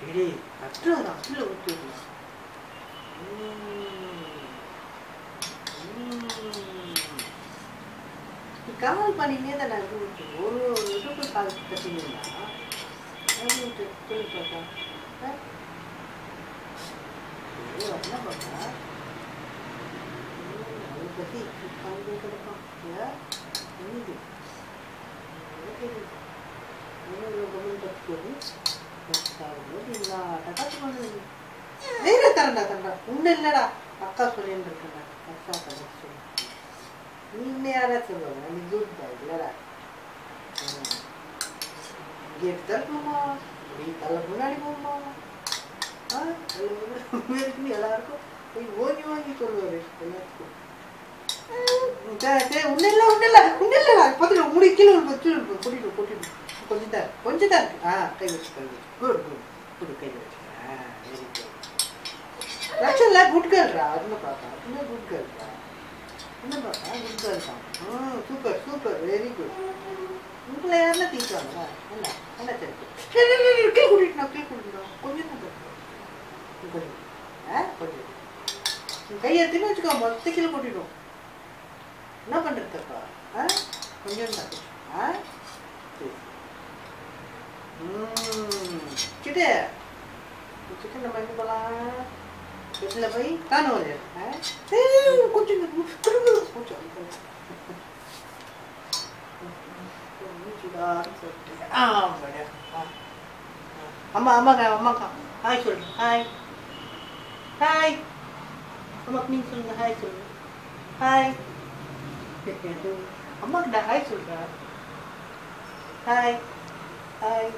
டேய் கட்டுறா கீழே ஊற்றி கால் பண்ணினே தான் நான் விட்டு ஒரு இடுப்பு கால் கட்டினீங்களா விட்டு சொல்லி பார்த்தா என்ன பார்த்தா அதை பற்றி கால் கிடக்கும் இது தரண்டா தரண்டா உன்ன இல்லடா அக்கா சொல்லின்னு இருக்கா அக்கா சொல்லி நீ இன்னும் யாரா சொல்லுவாங்க நீ குட் பாய் இல்லடா கேட் தரணுமா நீ தலை முன்னாடி போகுமா எல்லாருக்கும் போய் ஓங்கி வாங்கி சொல்லுவாரு எல்லாத்துக்கும் முடி கீழே கூட்டிட்டு கூட்டிட்டு கொஞ்சம் தான் இருக்கு கை வச்சு குட் குட் குட் கை வச்சு வெரி குட் லட்சம்ல குட் கேர்ள்ரா அதுன்னு பார்த்தா இன்னும் குட் கேர்ள்ரா என்ன பார்த்தா குட் கேர்ள் தான் சூப்பர் சூப்பர் வெரி குட் உங்களை யாரெல்லாம் தீர்க்காங்களா என்ன என்ன சரி கீழே கூட்டிட்டு கீழே கூட்டிட்டோம் கொஞ்சம் தான் கொஞ்சம் கொஞ்சம் கையை எடுத்துன்னு வச்சுக்கோ மொத்த கீழே கூட்டிடும் என்ன பண்ணுறதுப்பா கொஞ்சம் தான் கிட்ட கிட்ட நம்ம எங்கே போகலாம் கிட்டில் போய் காணும் கொஞ்சம் கொஞ்சம் அம்மா அம்மாக்கா அம்மாக்கா ஹாய் சொல்லு ஹாய் ஹாய் அம்மாக்கு நீங்கள் சொல்லுங்க ஹாய் சொல்லுங்க ஹாய் அம்மாக்கிட்ட ஹாய் சொல்கிறா ஹாய் ஹாய்